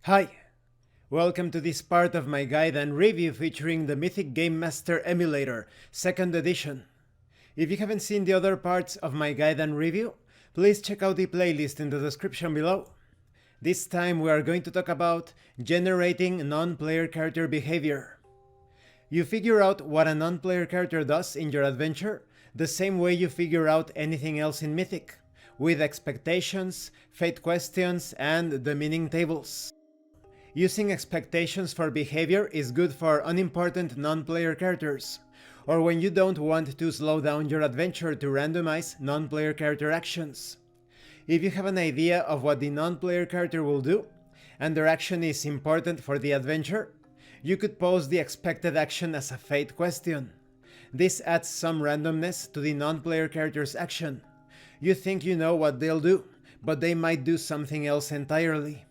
Hi! Welcome to this part of my guide and review featuring the Mythic Game Master Emulator, 2nd edition. If you haven't seen the other parts of my guide and review, please check out the playlist in the description below. This time we are going to talk about generating non-player character behavior. You figure out what a non-player character does in your adventure the same way you figure out anything else in Mythic, with expectations, fate questions, and the meaning tables. Using expectations for behavior is good for unimportant non-player characters, or when you don't want to slow down your adventure to randomize non-player character actions. If you have an idea of what the non-player character will do, and their action is important for the adventure, you could pose the expected action as a fate question. This adds some randomness to the non-player character's action. You think you know what they'll do, but they might do something else entirely.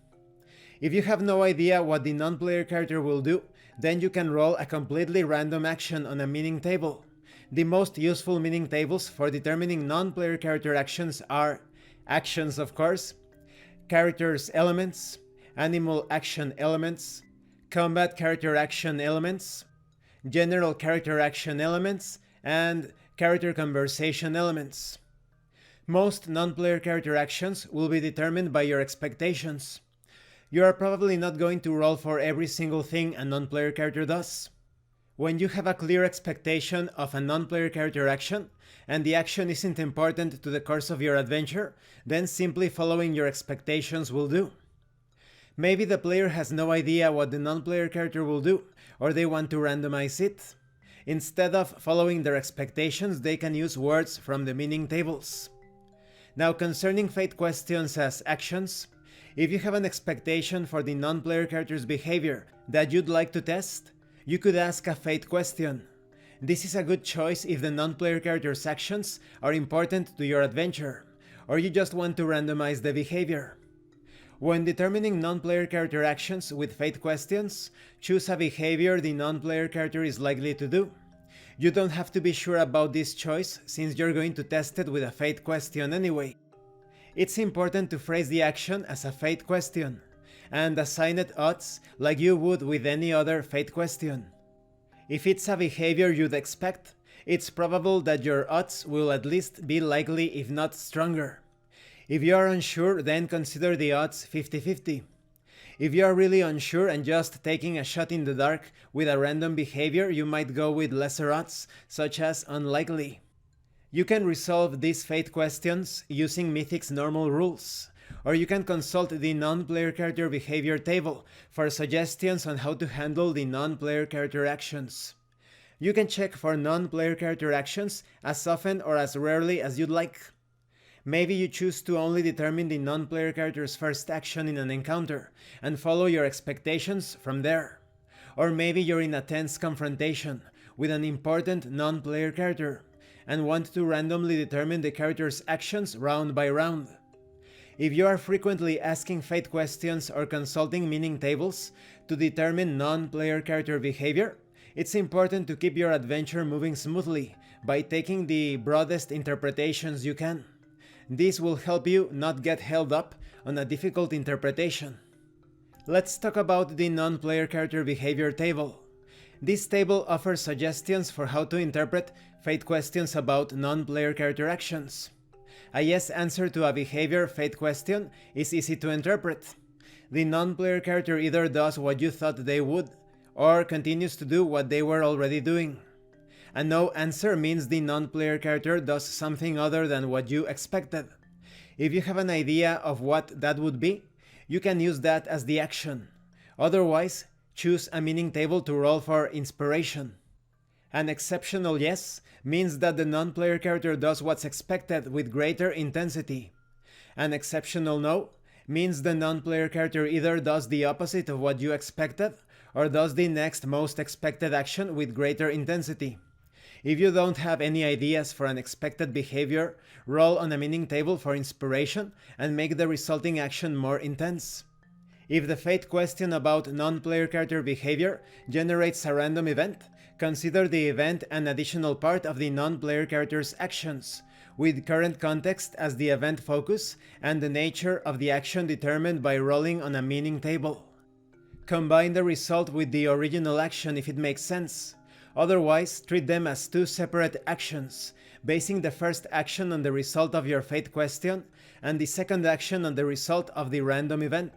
If you have no idea what the non-player character will do, then you can roll a completely random action on a meaning table. The most useful meaning tables for determining non-player character actions are actions, of course, characters elements, animal action elements, combat character action elements, general character action elements, and character conversation elements. Most non-player character actions will be determined by your expectations. You are probably not going to roll for every single thing a non-player character does. When you have a clear expectation of a non-player character action, and the action isn't important to the course of your adventure, then simply following your expectations will do. Maybe the player has no idea what the non-player character will do, or they want to randomize it. Instead of following their expectations, they can use words from the meaning tables. Now, concerning fate questions as actions, if you have an expectation for the non-player character's behavior that you'd like to test, you could ask a fate question. This is a good choice if the non-player character's actions are important to your adventure, or you just want to randomize the behavior. When determining non-player character actions with fate questions, choose a behavior the non-player character is likely to do. You don't have to be sure about this choice since you're going to test it with a fate question anyway. It's important to phrase the action as a fate question, and assign it odds like you would with any other fate question. If it's a behavior you'd expect, it's probable that your odds will at least be likely if not stronger. If you are unsure, then consider the odds 50-50. If you are really unsure and just taking a shot in the dark with a random behavior, you might go with lesser odds, such as unlikely. You can resolve these fate questions using Mythic's normal rules, or you can consult the non-player character behavior table for suggestions on how to handle the non-player character actions. You can check for non-player character actions as often or as rarely as you'd like. Maybe you choose to only determine the non-player character's first action in an encounter and follow your expectations from there. Or maybe you're in a tense confrontation with an important non-player character and want to randomly determine the character's actions round by round. If you are frequently asking fate questions or consulting meaning tables to determine non-player character behavior, it's important to keep your adventure moving smoothly by taking the broadest interpretations you can. This will help you not get held up on a difficult interpretation. Let's talk about the non-player character behavior table. This table offers suggestions for how to interpret fate questions about non-player character actions. A yes answer to a behavior fate question is easy to interpret. The non-player character either does what you thought they would, or continues to do what they were already doing. A no answer means the non-player character does something other than what you expected. If you have an idea of what that would be, you can use that as the action. Otherwise, choose a meaning table to roll for inspiration. An exceptional yes means that the non-player character does what's expected with greater intensity. An exceptional no means the non-player character either does the opposite of what you expected or does the next most expected action with greater intensity. If you don't have any ideas for an expected behavior, roll on a meaning table for inspiration and make the resulting action more intense. If the fate question about non-player character behavior generates a random event, consider the event an additional part of the non-player character's actions, with current context as the event focus and the nature of the action determined by rolling on a meaning table. Combine the result with the original action if it makes sense. Otherwise, treat them as two separate actions, basing the first action on the result of your fate question and the second action on the result of the random event.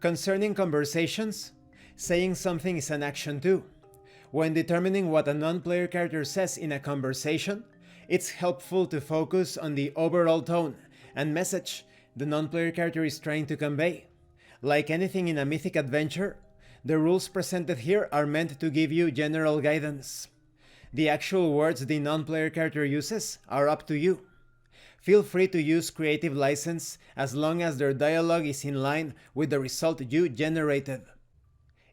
Concerning conversations, saying something is an action too. When determining what a non-player character says in a conversation, it's helpful to focus on the overall tone and message the non-player character is trying to convey. Like anything in a Mythic adventure, the rules presented here are meant to give you general guidance. The actual words the non-player character uses are up to you. Feel free to use creative license as long as their dialogue is in line with the result you generated.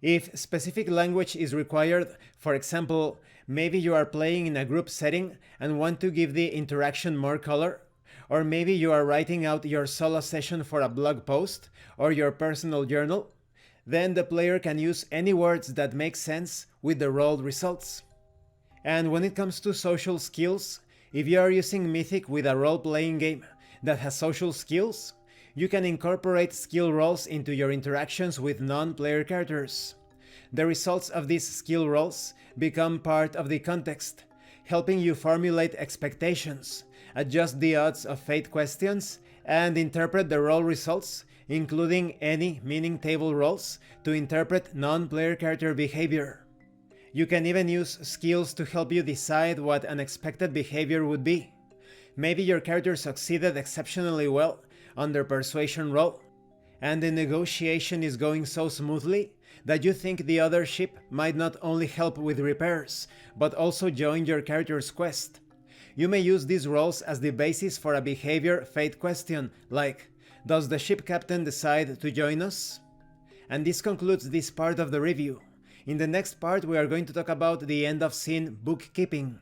If specific language is required, for example, maybe you are playing in a group setting and want to give the interaction more color, or maybe you are writing out your solo session for a blog post or your personal journal, then the player can use any words that make sense with the rolled results. And when it comes to social skills, if you are using Mythic with a role-playing game that has social skills, you can incorporate skill rolls into your interactions with non-player characters. The results of these skill rolls become part of the context, helping you formulate expectations, adjust the odds of fate questions, and interpret the roll results, including any meaning table rolls, to interpret non-player character behavior. You can even use skills to help you decide what unexpected behavior would be. Maybe your character succeeded exceptionally well on their persuasion roll, and the negotiation is going so smoothly that you think the other ship might not only help with repairs, but also join your character's quest. You may use these rolls as the basis for a behavior fate question, like, does the ship captain decide to join us? And this concludes this part of the review. In the next part we are going to talk about the end of scene bookkeeping.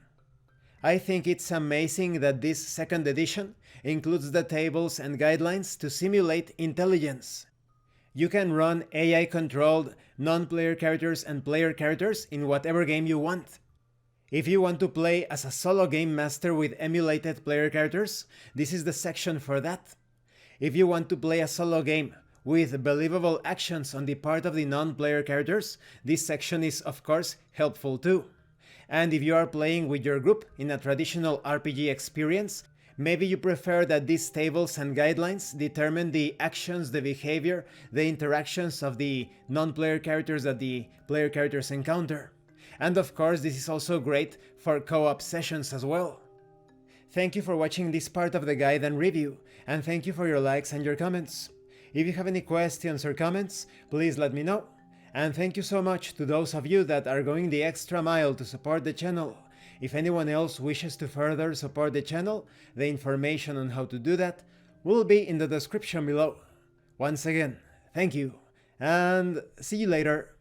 I think it's amazing that this second edition includes the tables and guidelines to simulate intelligence. You can run AI-controlled non-player characters and player characters in whatever game you want. If you want to play as a solo game master with emulated player characters, this is the section for that. If you want to play a solo game with believable actions on the part of the non-player characters, this section is of course helpful too. And if you are playing with your group in a traditional RPG experience, maybe you prefer that these tables and guidelines determine the actions, the behavior, the interactions of the non-player characters that the player characters encounter. And of course, this is also great for co-op sessions as well. Thank you for watching this part of the guide and review, and thank you for your likes and your comments. If you have any questions or comments, please let me know. And thank you so much to those of you that are going the extra mile to support the channel. If anyone else wishes to further support the channel, the information on how to do that will be in the description below. Once again, thank you, and see you later.